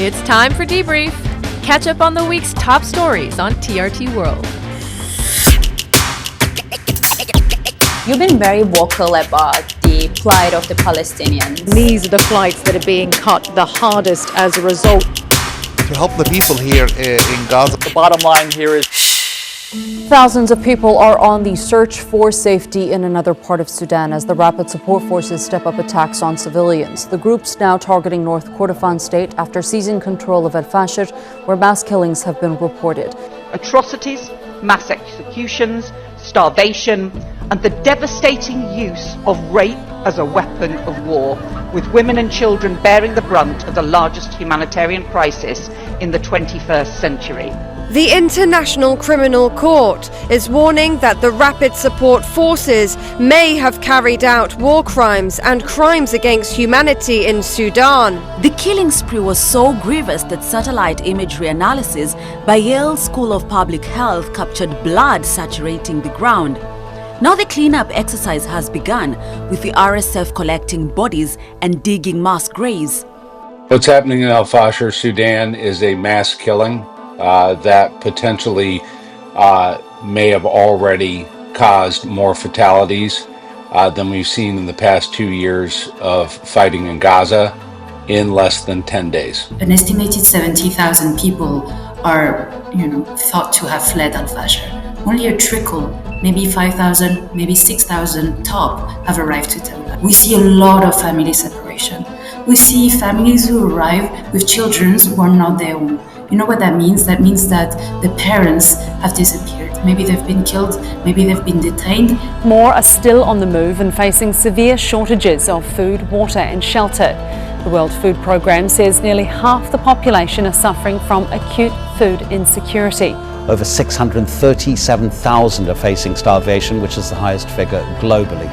It's time for Debrief. Catch up on the week's top stories on TRT World. You've been very vocal about the plight of the Palestinians. These are the flights that are being cut the hardest as a result. To help the people here in Gaza. The bottom line here is thousands of people are on the search for safety in another part of Sudan as the rapid support forces step up attacks on civilians. The group's now targeting North Kordofan state after seizing control of Fasher, where mass killings have been reported. Atrocities, mass executions, starvation, and the devastating use of rape as a weapon of war, with women and children bearing the brunt of the largest humanitarian crisis in the 21st century. The International Criminal Court is warning that the Rapid Support Forces may have carried out war crimes and crimes against humanity in Sudan. The killing spree was so grievous that satellite imagery analysis by Yale School of Public Health captured blood saturating the ground. Now the cleanup exercise has begun, with the RSF collecting bodies and digging mass graves. What's happening in Fasher, Sudan is a mass killing that potentially may have already caused more fatalities than we've seen in the past 2 years of fighting in Gaza in less than 10 days. An estimated 70,000 people are, thought to have fled Fasher. Only a trickle, maybe 5,000, maybe 6,000 top, have arrived to Tel Aviv. We see a lot of family separation. We see families who arrive with children who are not their own. You know what that means? That means that the parents have disappeared. Maybe they've been killed, maybe they've been detained. More are still on the move and facing severe shortages of food, water and shelter. The World Food Programme says nearly half the population are suffering from acute food insecurity. Over 637,000 are facing starvation, which is the highest figure globally.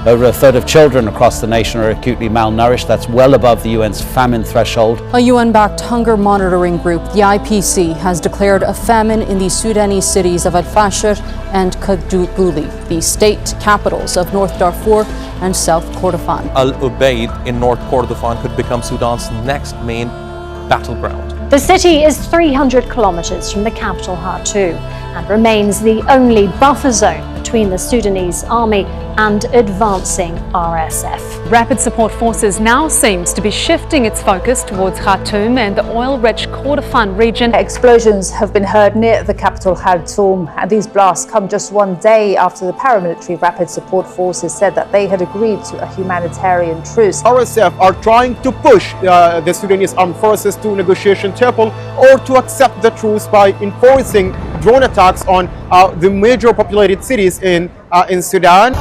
Over a third of children across the nation are acutely malnourished. That's well above the UN's famine threshold. A UN-backed hunger monitoring group, the IPC, has declared a famine in the Sudanese cities of Fasher and Kadugli, the state capitals of North Darfur and South Kordofan. Obeid in North Kordofan could become Sudan's next main battleground. The city is 300 kilometers from the capital Khartoum and remains the only buffer zone between the Sudanese army and advancing RSF. Rapid Support Forces now seems to be shifting its focus towards Khartoum and the oil-rich Kordofan region. Explosions have been heard near the capital Khartoum, and these blasts come just one day after the paramilitary Rapid Support Forces said that they had agreed to a humanitarian truce. RSF are trying to push the Sudanese armed forces to negotiation table or to accept the truce by enforcing drone attacks on the major populated cities in Sudan.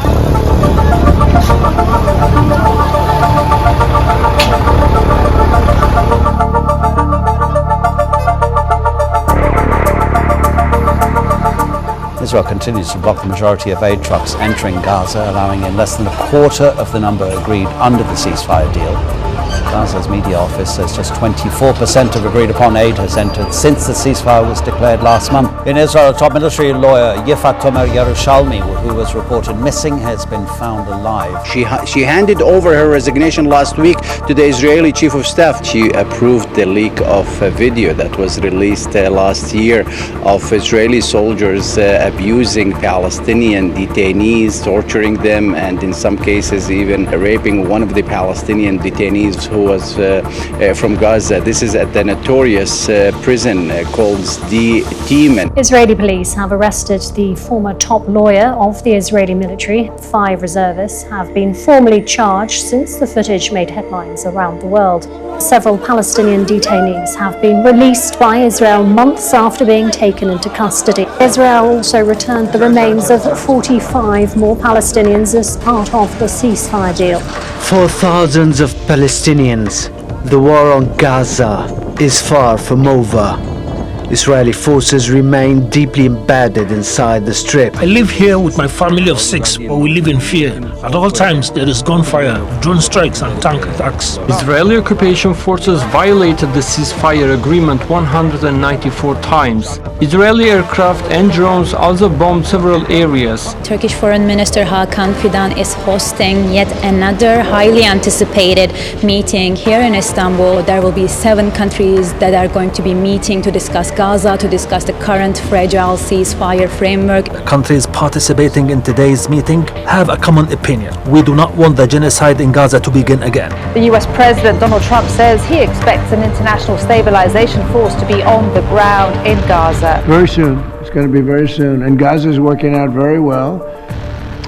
Israel continues to block the majority of aid trucks entering Gaza, allowing in less than a quarter of the number agreed under the ceasefire deal. Gaza's media office says just 24% of agreed upon aid has entered since the ceasefire was declared last month. In Israel, top military lawyer Yifat Tomer Yerushalmi, who was reported missing, has been found alive. She handed over her resignation last week to the Israeli chief of staff. She approved the leak of a video that was released last year of Israeli soldiers abusing Palestinian detainees, torturing them, and in some cases even raping one of the Palestinian detainees who was from Gaza. This is at the notorious prison called Typhoon. Israeli police have arrested the former top lawyer of the Israeli military. 5 reservists have been formally charged since the footage made headlines around the world. Several Palestinian detainees have been released by Israel months after being taken into custody. Israel also returned the remains of 45 more Palestinians as part of the ceasefire deal. For thousands of Palestinians, the war on Gaza is far from over. Israeli forces remain deeply embedded inside the strip. I live here with my family of 6, but we live in fear. At all times there is gunfire, drone strikes and tank attacks. Israeli occupation forces violated the ceasefire agreement 194 times. Israeli aircraft and drones also bombed several areas. Turkish Foreign Minister Hakan Fidan is hosting yet another highly anticipated meeting here in Istanbul. There will be 7 countries that are going to be meeting to discuss Gaza, to discuss the current fragile ceasefire framework. Countries participating in today's meeting have a common opinion. We do not want the genocide in Gaza to begin again. The US President Donald Trump says he expects an international stabilization force to be on the ground in Gaza. Very soon. It's going to be very soon. And Gaza is working out very well.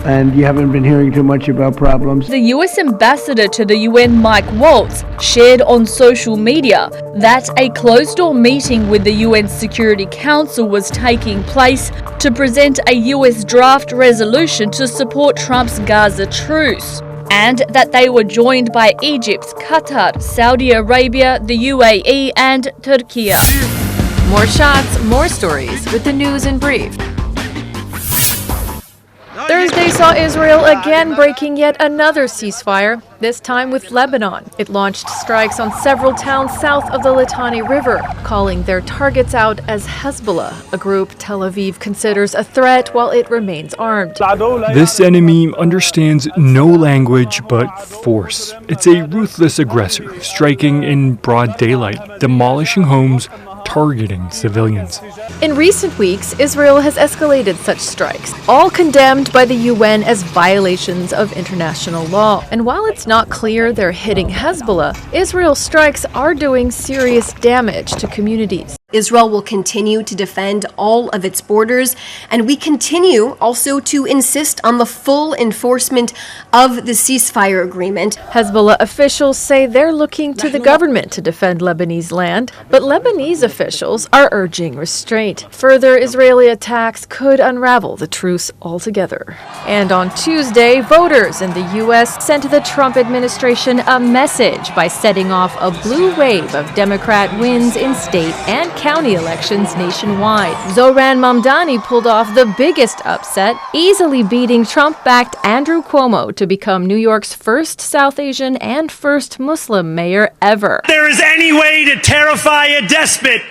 And you haven't been hearing too much about problems. The US ambassador to the UN, Mike Waltz, shared on social media that a closed-door meeting with the UN Security Council was taking place to present a US draft resolution to support Trump's Gaza truce, and that they were joined by Egypt, Qatar, Saudi Arabia, the UAE, and Turkey. More shots, more stories with the news in brief. Thursday saw Israel again breaking yet another ceasefire, this time with Lebanon. It launched strikes on several towns south of the Litani River, calling their targets out as Hezbollah, a group Tel Aviv considers a threat while it remains armed. This enemy understands no language but force. It's a ruthless aggressor, striking in broad daylight, demolishing homes, targeting civilians. In recent weeks, Israel has escalated such strikes, all condemned by the UN as violations of international law. And while it's not clear they're hitting Hezbollah, Israel's strikes are doing serious damage to communities. Israel will continue to defend all of its borders, and we continue also to insist on the full enforcement of the ceasefire agreement. Hezbollah officials say they're looking to the government to defend Lebanese land, but Lebanese officials are urging restraint. Further Israeli attacks could unravel the truce altogether. And on Tuesday, voters in the U.S. sent the Trump administration a message by setting off a blue wave of Democrat wins in state and county elections nationwide. Zohran Mamdani pulled off the biggest upset, easily beating Trump-backed Andrew Cuomo to become New York's first South Asian and first Muslim mayor ever. If there is any way to terrify a despot,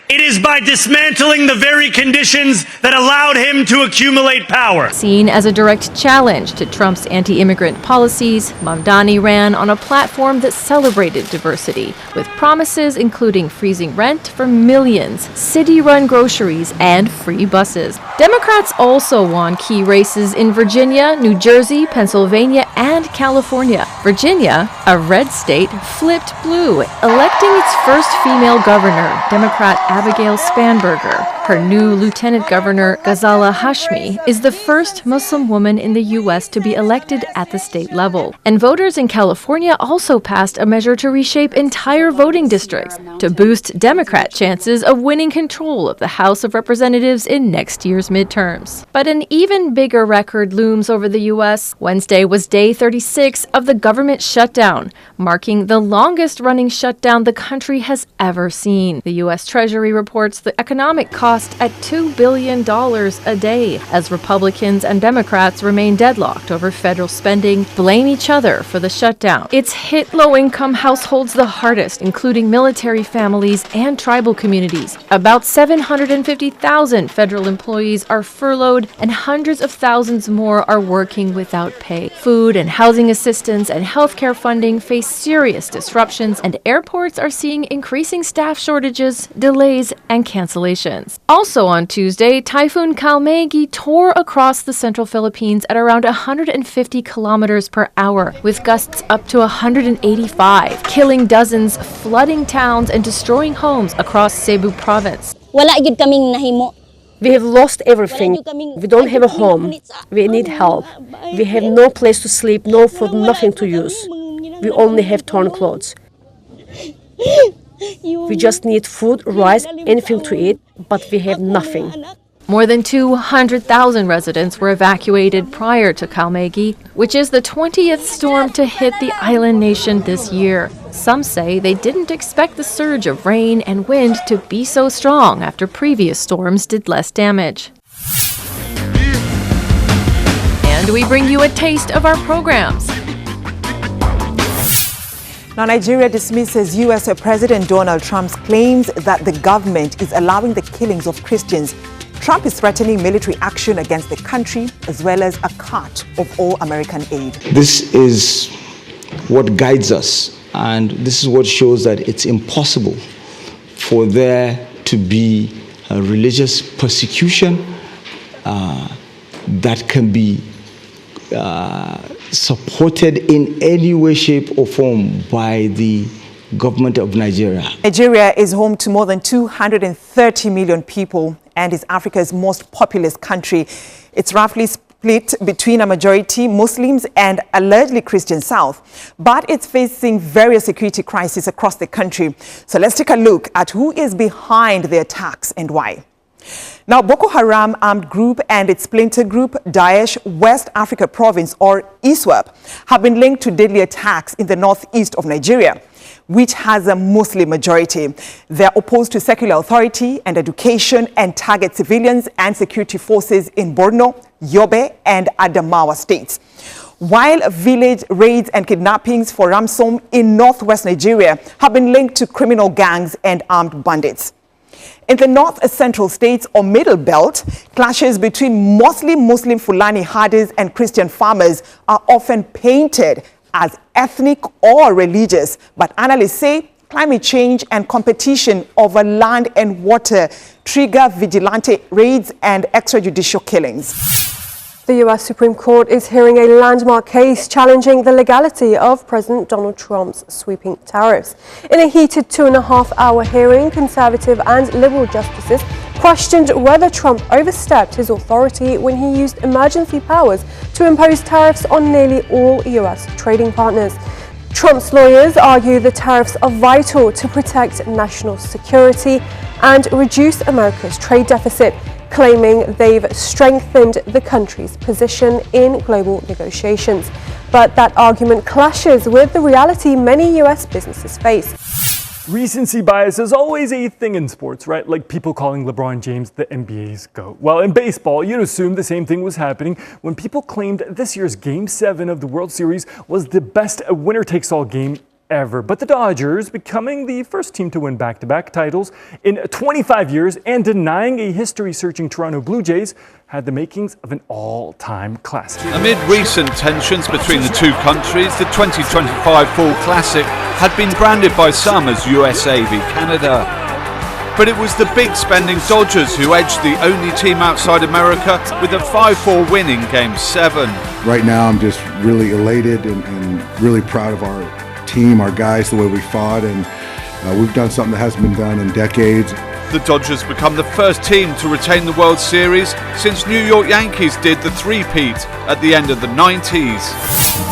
it is by dismantling the very conditions that allowed him to accumulate power. Seen as a direct challenge to Trump's anti-immigrant policies, Mamdani ran on a platform that celebrated diversity, with promises including freezing rent for millions, city-run groceries, and free buses. Democrats also won key races in Virginia, New Jersey, Pennsylvania, and California. Virginia, a red state, flipped blue, electing its first female governor, Democrat Abigail Spanberger. Her new lieutenant governor, Ghazala Hashmi, is the first Muslim woman in the U.S. to be elected at the state level. And voters in California also passed a measure to reshape entire voting districts to boost Democrat chances of winning control of the House of Representatives in next year's midterms. But an even bigger record looms over the U.S. Wednesday was day 36 of the government shutdown, marking the longest-running shutdown the country has ever seen. The U.S. Treasury reports the economic cost at $2 billion a day, as Republicans and Democrats remain deadlocked over federal spending, blame each other for the shutdown. It's hit low-income households the hardest, including military families and tribal communities. About 750,000 federal employees are furloughed, and hundreds of thousands more are working without pay. Food and housing assistance and healthcare funding face serious disruptions, and airports are seeing increasing staff shortages, delays, and cancellations. Also on Tuesday, Typhoon Kalmegi tore across the central Philippines at around 150 kilometers per hour, with gusts up to 185, killing dozens, flooding towns, and destroying homes across Cebu province. We have lost everything. We don't have a home. We need help. We have no place to sleep, no food, nothing to use. We only have torn clothes. We just need food, rice, anything to eat, but we have nothing. More than 200,000 residents were evacuated prior to Kalmegi, which is the 20th storm to hit the island nation this year. Some say they didn't expect the surge of rain and wind to be so strong after previous storms did less damage. And we bring you a taste of our programs. Now, Nigeria dismisses U.S. President Donald Trump's claims that the government is allowing the killings of Christians. Trump is threatening military action against the country as well as a cut of all American aid. This is what guides us, and this is what shows that it's impossible for there to be a religious persecution that can be supported in any way, shape, or form by the government of Nigeria. Nigeria is home to more than 230 million people and is Africa's most populous country. It's roughly split between a majority Muslims and a largely Christian South, but it's facing various security crises across the country. So let's take a look at who is behind the attacks and why. Now, Boko Haram armed group and its splinter group, Daesh West Africa Province, or ISWAP, have been linked to deadly attacks in the northeast of Nigeria, which has a Muslim majority. They're opposed to secular authority and education and target civilians and security forces in Borno, Yobe, and Adamawa states. While village raids and kidnappings for ransom in northwest Nigeria have been linked to criminal gangs and armed bandits. In the north-central states or middle belt, clashes between mostly Muslim Fulani herders and Christian farmers are often painted as ethnic or religious, but analysts say climate change and competition over land and water trigger vigilante raids and extrajudicial killings. The US Supreme Court is hearing a landmark case challenging the legality of President Donald Trump's sweeping tariffs. In a heated 2.5-hour hearing, conservative and liberal justices questioned whether Trump overstepped his authority when he used emergency powers to impose tariffs on nearly all US trading partners. Trump's lawyers argue the tariffs are vital to protect national security and reduce America's trade deficit, claiming they've strengthened the country's position in global negotiations. But that argument clashes with the reality many US businesses face. Recency bias is always a thing in sports, right? Like people calling LeBron James the NBA's GOAT. Well, in baseball, you'd assume the same thing was happening when people claimed this year's Game 7 of the World Series was the best winner-takes-all game ever. But the Dodgers, becoming the first team to win back-to-back titles in 25 years and denying a history-searching Toronto Blue Jays, had the makings of an all-time classic. Amid recent tensions between the two countries, the 2025 Fall Classic had been branded by some as USA v Canada. But it was the big-spending Dodgers who edged the only team outside America with a 5-4 win in Game 7. Right now, I'm just really elated and really proud of our team, our guys, the way we fought, and we've done something that hasn't been done in decades. The Dodgers become the first team to retain the World Series since New York Yankees did the three-peat at the end of the 90s.